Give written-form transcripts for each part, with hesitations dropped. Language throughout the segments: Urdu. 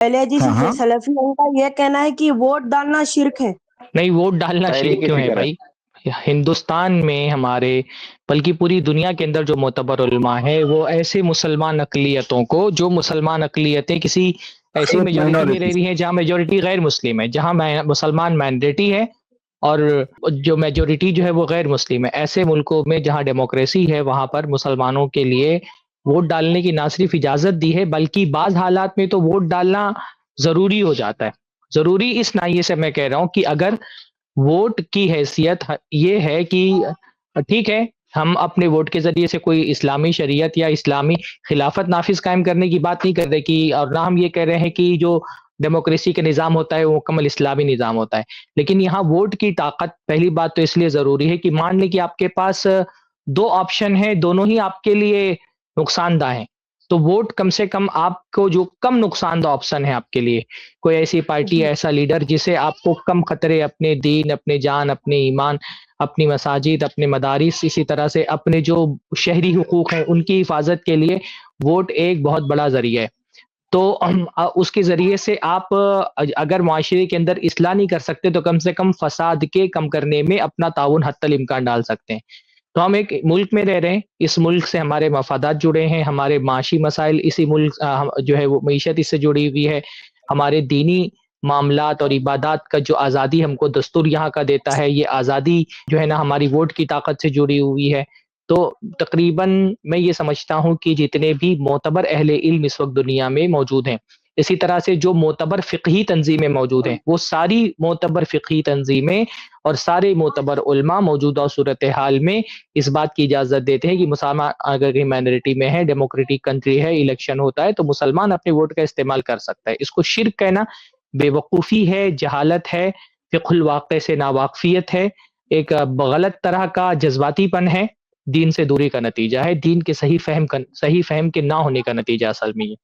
پہلے جی ہاں ہاں سلفیوں کا یہ کہنا ہے کہ ووٹ ڈالنا شرک ہے. نہیں، ووٹ ڈالنا تحریک شرک کیوں ہے فکر ہے. بھائی؟ ہندوستان میں ہمارے بلکہ پوری دنیا کے اندر جو معتبر علماء ہے وہ ایسے مسلمان اقلیتوں کو، جو مسلمان اقلیتیں کسی ایسی میجورٹی میں رہ رہی ہیں جہاں میجورٹی غیر مسلم ہے، جہاں مسلمان مائنڈریٹی ہے اور جو میجورٹی جو ہے وہ غیر مسلم ہے، ایسے ملکوں میں جہاں ڈیموکریسی ہے وہاں پر مسلمانوں کے لیے ووٹ ڈالنے کی نہ صرف اجازت دی ہے بلکہ بعض حالات میں تو ووٹ ڈالنا ضروری ہو جاتا ہے. ضروری اس ناحیے سے میں کہہ رہا ہوں کہ اگر ووٹ کی حیثیت یہ ہے کہ ٹھیک ہے ہم اپنے ووٹ کے ذریعے سے کوئی اسلامی شریعت یا اسلامی خلافت نافذ قائم کرنے کی بات نہیں کر رہے کہ، اور نہ ہم یہ کہہ رہے ہیں کہ جو ڈیموکریسی کا نظام ہوتا ہے وہ مکمل اسلامی نظام ہوتا ہے، لیکن یہاں ووٹ کی طاقت پہلی بات تو اس لیے ضروری ہے کہ مان لیں کہ آپ کے پاس دو آپشن ہیں، دونوں ہی آپ کے لیے نقصان دہ ہیں، تو ووٹ کم سے کم آپ کو جو کم نقصان دہ آپشن ہے آپ کے لیے، کوئی ایسی پارٹی ایسا لیڈر جسے آپ کو کم خطرے اپنے دین، اپنے جان، اپنے ایمان، اپنی مساجد، اپنے مدارس، اسی طرح سے اپنے جو شہری حقوق ہیں ان کی حفاظت کے لیے ووٹ ایک بہت بڑا ذریعہ ہے. تو اس کے ذریعے سے آپ اگر معاشرے کے اندر اصلاح نہیں کر سکتے تو کم سے کم فساد کے کم کرنے میں اپنا تعاون حتی الامکان ڈال سکتے ہیں. تو ہم ایک ملک میں رہ رہے ہیں، اس ملک سے ہمارے مفادات جڑے ہیں، ہمارے معاشی مسائل اسی ملک جو ہے وہ معیشت اس سے جڑی ہوئی ہے، ہمارے دینی معاملات اور عبادات کا جو آزادی ہم کو دستور یہاں کا دیتا ہے، یہ آزادی جو ہے نا ہماری ووٹ کی طاقت سے جڑی ہوئی ہے. تو تقریباً میں یہ سمجھتا ہوں کہ جتنے بھی معتبر اہل علم اس وقت دنیا میں موجود ہیں، اسی طرح سے جو معتبر فقہی تنظیمیں موجود ہیں، وہ ساری معتبر فقہی تنظیمیں اور سارے معتبر علماء موجودہ صورتحال میں اس بات کی اجازت دیتے ہیں کہ مسلمان اگر مائنورٹی میں ہے، ڈیموکریٹک کنٹری ہے، الیکشن ہوتا ہے تو مسلمان اپنے ووٹ کا استعمال کر سکتا ہے. اس کو شرک کہنا بے وقوفی ہے، جہالت ہے، فقہ الواقع سے ناواقفیت ہے، ایک غلط طرح کا جذباتی پن ہے، دین سے دوری کا نتیجہ ہے، دین کے صحیح فہم کے نہ ہونے کا نتیجہ اصل میں یہ.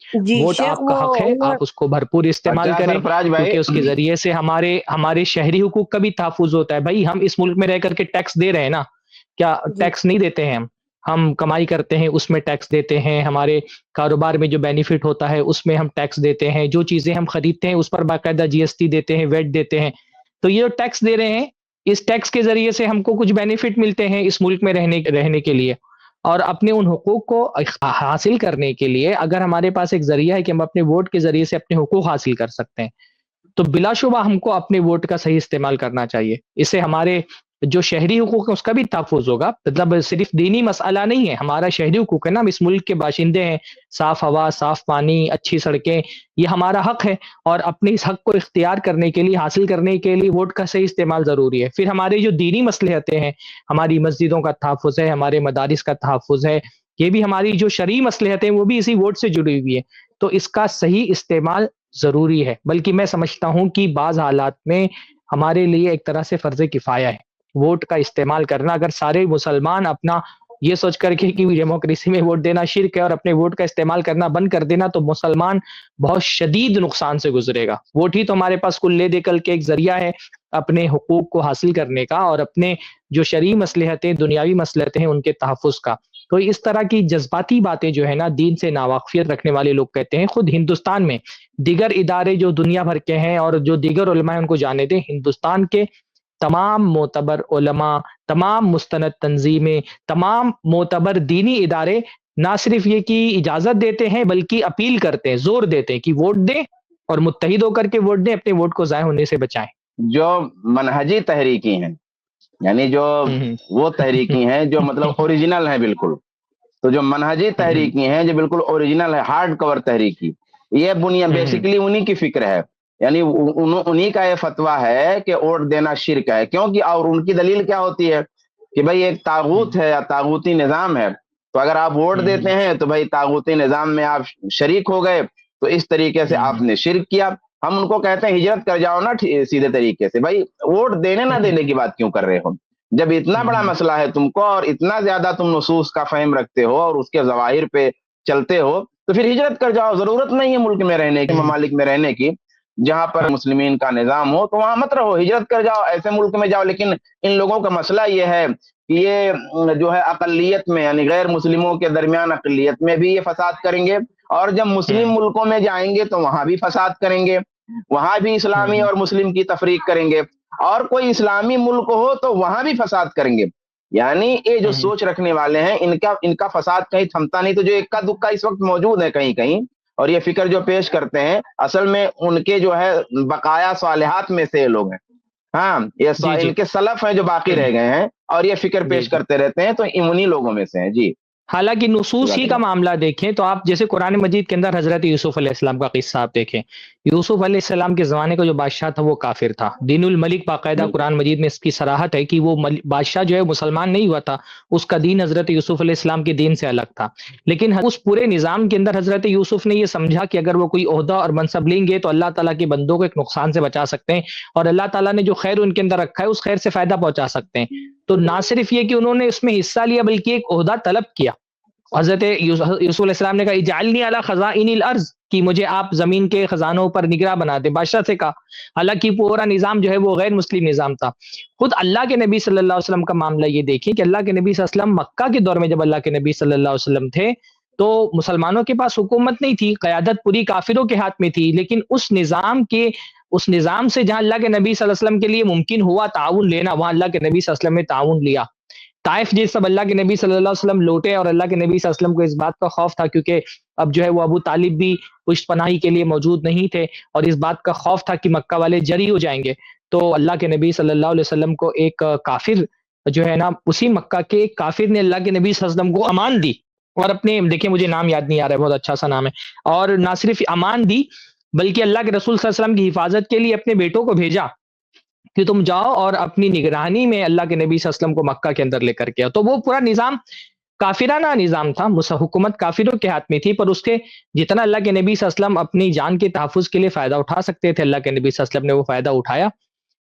جی ووٹ شیخ آپ کا حق ہے، آپ اس کو بھرپور استعمال اچھا کریں سرفراز بھائی، کیونکہ اس کے ذریعے سے ہمارے شہری حقوق کا بھی تحفظ ہوتا ہے. بھائی ہم اس ملک میں رہ کر کے ٹیکس دے رہے ہیں نا، کیا جی ٹیکس نہیں دیتے ہیں؟ ہم کمائی کرتے ہیں اس میں ٹیکس دیتے ہیں، ہمارے کاروبار میں جو بینیفٹ ہوتا ہے اس میں ہم ٹیکس دیتے ہیں، جو چیزیں ہم خریدتے ہیں اس پر باقاعدہ جی ایس ٹی دیتے ہیں، ویٹ دیتے ہیں. تو یہ ٹیکس دے رہے ہیں، اس ٹیکس کے ذریعے سے ہم کو کچھ بینیفٹ ملتے ہیں اس ملک میں رہنے کے لیے، اور اپنے ان حقوق کو حاصل کرنے کے لیے اگر ہمارے پاس ایک ذریعہ ہے کہ ہم اپنے ووٹ کے ذریعے سے اپنے حقوق حاصل کر سکتے ہیں تو بلا شبہ ہم کو اپنے ووٹ کا صحیح استعمال کرنا چاہیے. اس سے ہمارے جو شہری حقوق ہے اس کا بھی تحفظ ہوگا. مطلب صرف دینی مسئلہ نہیں ہے، ہمارا شہری حقوق ہے نا، ہم اس ملک کے باشندے ہیں، صاف ہوا، صاف پانی، اچھی سڑکیں، یہ ہمارا حق ہے، اور اپنے اس حق کو اختیار کرنے کے لیے، حاصل کرنے کے لیے ووٹ کا صحیح استعمال ضروری ہے. پھر ہمارے جو دینی مصلحتیں ہیں، ہماری مسجدوں کا تحفظ ہے، ہمارے مدارس کا تحفظ ہے، یہ بھی ہماری جو شرعی مصلحتیں ہیں وہ بھی اسی ووٹ سے جڑی ہوئی ہے. تو اس کا صحیح استعمال ضروری ہے، بلکہ میں سمجھتا ہوں کہ بعض حالات میں ہمارے لیے ایک طرح سے فرض کفایہ ہے ووٹ کا استعمال کرنا. اگر سارے مسلمان اپنا یہ سوچ کر کے کہ ڈیموکریسی میں ووٹ دینا شرک ہے اور اپنے ووٹ کا استعمال کرنا بند کر دینا تو مسلمان بہت شدید نقصان سے گزرے گا. ووٹ ہی تو ہمارے پاس کل لے دے کل کے ایک ذریعہ ہے اپنے حقوق کو حاصل کرنے کا اور اپنے جو شرعی مصلحتیں، دنیاوی مصلحتیں ہیں ان کے تحفظ کا. تو اس طرح کی جذباتی باتیں جو ہے نا دین سے ناواقفیت رکھنے والے لوگ کہتے ہیں. خود ہندوستان میں دیگر ادارے جو دنیا بھر کے ہیں اور جو دیگر علماء ہیں ان کو جانے دیں، ہندوستان کے تمام معتبر علماء، تمام مستند تنظیمیں، تمام معتبر دینی ادارے نہ صرف یہ کہ اجازت دیتے ہیں بلکہ اپیل کرتے ہیں، زور دیتے ہیں کہ ووٹ دیں اور متحد ہو کر کے ووٹ دیں، اپنے ووٹ کو ضائع ہونے سے بچائیں. جو منہجی تحریکی ہیں، یعنی جو وہ تحریکی ہیں جو مطلب اوریجنل ہیں بالکل، تو جو منہجی تحریکی ہیں جو بالکل اوریجنل ہے، ہارڈ کور تحریکی، یہ بیسیکلی انہی کی فکر ہے. یعنی انہی کا یہ فتویٰ ہے کہ ووٹ دینا شرک ہے. کیونکہ اور ان کی دلیل کیا ہوتی ہے کہ بھائی ایک طاغوت ہے یا طاغوتی نظام ہے، تو اگر آپ ووٹ دیتے ہیں تو بھائی طاغوتی نظام میں آپ شریک ہو گئے، تو اس طریقے سے آپ نے شرک کیا. ہم ان کو کہتے ہیں ہجرت کر جاؤ نا سیدھے طریقے سے. بھائی ووٹ دینے نہ دینے کی بات کیوں کر رہے ہو؟ جب اتنا بڑا مسئلہ ہے تم کو اور اتنا زیادہ تم نصوص کا فہم رکھتے ہو اور اس کے ظواہر پہ چلتے ہو، تو پھر ہجرت کر جاؤ. ضرورت نہیں ہے ملک میں رہنے کی، ممالک میں رہنے کی جہاں پر مسلمین کا نظام ہو، تو وہاں مت رہو، ہجرت کر جاؤ، ایسے ملک میں جاؤ. لیکن ان لوگوں کا مسئلہ یہ ہے کہ یہ جو ہے اقلیت میں، یعنی غیر مسلموں کے درمیان اقلیت میں بھی یہ فساد کریں گے اور جب مسلم ملکوں میں جائیں گے تو وہاں بھی فساد کریں گے، وہاں بھی اسلامی اور مسلم کی تفریق کریں گے، اور کوئی اسلامی ملک ہو تو وہاں بھی فساد کریں گے. یعنی یہ جو سوچ رکھنے والے ہیں ان کا فساد کہیں تھمتا نہیں. تو جو اکا دکا اس وقت موجود ہے کہیں کہیں، اور یہ فکر جو پیش کرتے ہیں، اصل میں ان کے جو ہے بقایا صالحات میں سے لوگ ہیں. ہاں، یہ ان کے سلف ہیں جو باقی رہ گئے ہیں اور یہ فکر پیش کرتے رہتے ہیں، تو انہی لوگوں میں سے ہیں. جی. حالانکہ نصوص ہی کا معاملہ دیکھیں تو آپ جیسے قرآن مجید کے اندر حضرت یوسف علیہ السلام کا قصہ آپ دیکھیں. یوسف علیہ السلام کے زمانے کا جو بادشاہ تھا وہ کافر تھا. دین الملک باقاعدہ قرآن مجید میں اس کی صراحت ہے کہ وہ بادشاہ جو ہے مسلمان نہیں ہوا تھا، اس کا دین حضرت یوسف علیہ السلام کے دین سے الگ تھا. لیکن اس پورے نظام کے اندر حضرت یوسف نے یہ سمجھا کہ اگر وہ کوئی عہدہ اور منصب لیں گے تو اللہ تعالیٰ کے بندوں کو ایک نقصان سے بچا سکتے ہیں، اور اللہ تعالیٰ نے جو خیر ان کے اندر رکھا ہے اس خیر سے فائدہ پہنچا سکتے ہیں. تو نہ صرف یہ کہ انہوں نے اس میں حصہ لیا بلکہ ایک عہدہ طلب کیا. حضرت یوسف علیہ السلام نے کہا اجعلنی علی خزائن الارض، کہ مجھے آپ زمین کے خزانوں پر نگراں بنا دیں. بادشاہ سے کہا. حالانکہ پورا نظام جو ہے وہ غیر مسلم نظام تھا. خود اللہ کے نبی صلی اللہ علیہ وسلم کا معاملہ یہ دیکھیں کہ اللہ کے نبی صلی اللہ علیہ وسلم مکہ کے دور میں جب اللہ کے نبی صلی اللہ علیہ وسلم تھے تو مسلمانوں کے پاس حکومت نہیں تھی، قیادت پوری کافروں کے ہاتھ میں تھی. لیکن اس نظام سے جہاں اللہ کے نبی صلی اللہ علیہ وسلم کے لیے ممکن ہوا تعاون لینا، وہاں اللہ کے نبی صلی اللہ علیہ وسلم نے تعاون لیا. طائف جس سب اللہ کے نبی صلی اللہ علیہ وسلم لوٹے، اور اللہ کے نبی صلی اللہ علیہ وسلم کو اس بات کا خوف تھا کیونکہ اب جو ہے وہ ابو طالب بھی پشت پناہی کے لیے موجود نہیں تھے، اور اس بات کا خوف تھا کہ مکہ والے جری ہو جائیں گے. تو اللہ کے نبی صلی اللہ علیہ وسلم کو ایک کافر جو ہے نا، اسی مکہ کے ایک کافر نے اللہ کے نبی صلی اللہ علیہ وسلم کو امان دی، اور اپنے دیکھیں مجھے نام یاد نہیں آ رہا ہے، بہت اچھا سا نام ہے، اور نہ صرف امان دی بلکہ اللہ کے رسول صلی اللہ علیہ وسلم کی حفاظت کے لیے اپنے بیٹوں کو بھیجا کہ تم جاؤ اور اپنی نگرانی میں اللہ کے نبی صلی اللہ علیہ وسلم کو مکہ کے اندر لے کر کے آؤ. تو وہ پورا نظام کافرانہ نظام تھا، حکومت کافروں کے ہاتھ میں تھی، پر اس کے جتنا اللہ کے نبی صلی اللہ علیہ وسلم اپنی جان کے تحفظ کے لیے فائدہ اٹھا سکتے تھے، اللہ کے نبی صلی اللہ علیہ وسلم نے وہ فائدہ اٹھایا.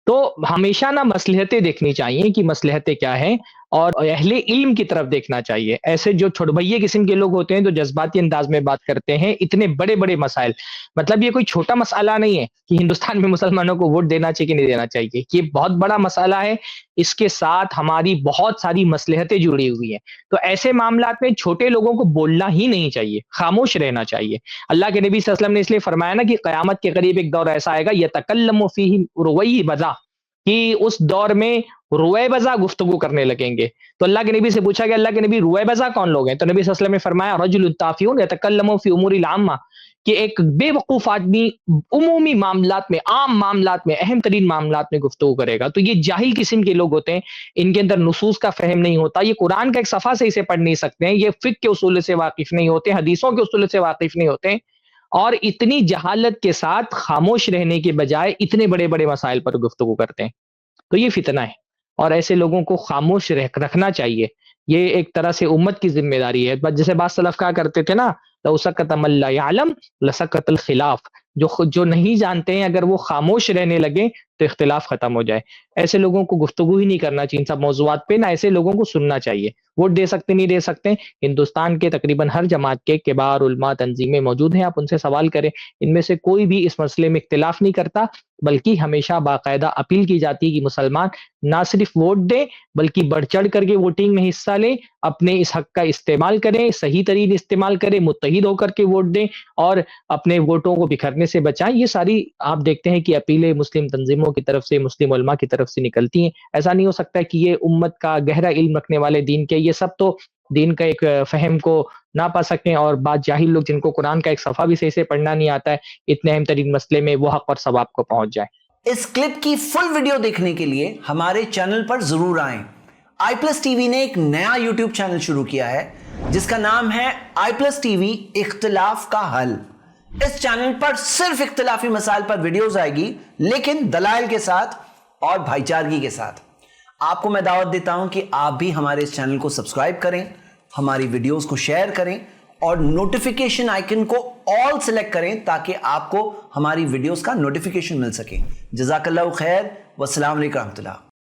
تو ہمیشہ نہ مصلحتیں دیکھنی چاہیے کہ مصلحتیں کیا ہیں، اور اہل علم کی طرف دیکھنا چاہیے. ایسے جو چھڑبھئیے قسم کے لوگ ہوتے ہیں جو جذباتی انداز میں بات کرتے ہیں اتنے بڑے بڑے مسائل، مطلب یہ کوئی چھوٹا مسئلہ نہیں ہے کہ ہندوستان میں مسلمانوں کو ووٹ دینا چاہیے کہ نہیں دینا چاہیے. یہ بہت بڑا مسئلہ ہے، اس کے ساتھ ہماری بہت ساری مصلحتیں جڑی ہوئی ہیں. تو ایسے معاملات میں چھوٹے لوگوں کو بولنا ہی نہیں چاہیے، خاموش رہنا چاہیے. اللہ کے نبی صلی اللہ علیہ وسلم نے اس لیے فرمایا نا کہ قیامت کے قریب ایک دور ایسا آئے گا یتکلم فیہ روی بذا، کہ اس دور میں روئے بزا گفتگو کرنے لگیں گے. تو اللہ کے نبی سے پوچھا گیا اللہ کے نبی روئے بزا کون لوگ ہیں؟ تو نبی صلی اللہ علیہ وسلم نے فرمایا رجل تافیون یتکلم فی امور العامہ، کہ ایک بے وقوف آدمی عمومی معاملات میں، عام معاملات میں، اہم ترین معاملات میں گفتگو کرے گا. تو یہ جاہل قسم کے لوگ ہوتے ہیں، ان کے اندر نصوص کا فہم نہیں ہوتا، یہ قرآن کا ایک صفحہ سے اسے پڑھ نہیں سکتے ہیں، یہ فقہ کے اصول سے واقف نہیں ہوتے، حدیثوں کے اصول سے واقف نہیں ہوتے، اور اتنی جہالت کے ساتھ خاموش رہنے کے بجائے اتنے بڑے بڑے مسائل پر گفتگو کرتے ہیں. تو یہ فتنہ ہے، اور ایسے لوگوں کو خاموش رکھنا چاہیے. یہ ایک طرح سے امت کی ذمہ داری ہے. جیسے بعض سلف کہا کرتے تھے نا، لو سکت من لا یعلم لسکت الخلاف، جو نہیں جانتے ہیں اگر وہ خاموش رہنے لگے تو اختلاف ختم ہو جائے. ایسے لوگوں کو گفتگو ہی نہیں کرنا چاہیے ان سب موضوعات پہ، نہ ایسے لوگوں کو سننا چاہیے. ووٹ دے سکتے نہیں دے سکتے، ہندوستان کے تقریباً ہر جماعت کے کبار علماء تنظیمیں موجود ہیں، آپ ان سے سوال کریں، ان میں سے کوئی بھی اس مسئلے میں اختلاف نہیں کرتا، بلکہ ہمیشہ باقاعدہ اپیل کی جاتی ہے کہ مسلمان نہ صرف ووٹ دیں بلکہ بڑھ چڑھ کر کے ووٹنگ میں حصہ لیں، اپنے اس حق کا استعمال کریں، صحیح ترین استعمال کریں، متحد ہو کر کے ووٹ دیں، اور اپنے ووٹوں کو بکھرنے سے بچائیں. یہ ساری آپ دیکھتے ہیں کہ اپیلیں مسلم تنظیموں کی طرف سے، مسلم علماء کی طرف سے نکلتی ہیں. ایسا نہیں ہو سکتا کہ یہ امت کا گہرا علم رکھنے والے دین کے، یہ سب تو دین کا ایک فہم کو نہ پا سکیں، اور بعض جاہل لوگ جن کو قرآن کا ایک صفحہ بھی صحیح سے پڑھنا نہیں آتا ہے، اتنے اہم ترین مسئلے میں وہ حق اور ثواب کو پہنچ جائیں. اس کلپ کی فل ویڈیو دیکھنے کے لیے ہمارے چینل پر ضرور آئیں. آئی پلس ٹی وی نے ایک نیا یوٹیوب چینل شروع کیا ہے جس کا نام ہے آئی پلس ٹی وی اختلاف کا حل. اس چینل پر صرف اختلافی مسائل پر ویڈیوز آئے گی، لیکن دلائل کے ساتھ اور بھائی چارگی کے ساتھ. آپ کو میں دعوت دیتا ہوں کہ آپ بھی ہمارے اس چینل کو سبسکرائب کریں، ہماری ویڈیوز کو شیئر کریں، اور نوٹیفیکیشن آئیکن کو آل سلیکٹ کریں تاکہ آپ کو ہماری ویڈیوز کا نوٹیفیکیشن مل سکے. جزاک اللہ خیر، والسلام علیکم ورحمۃ اللہ.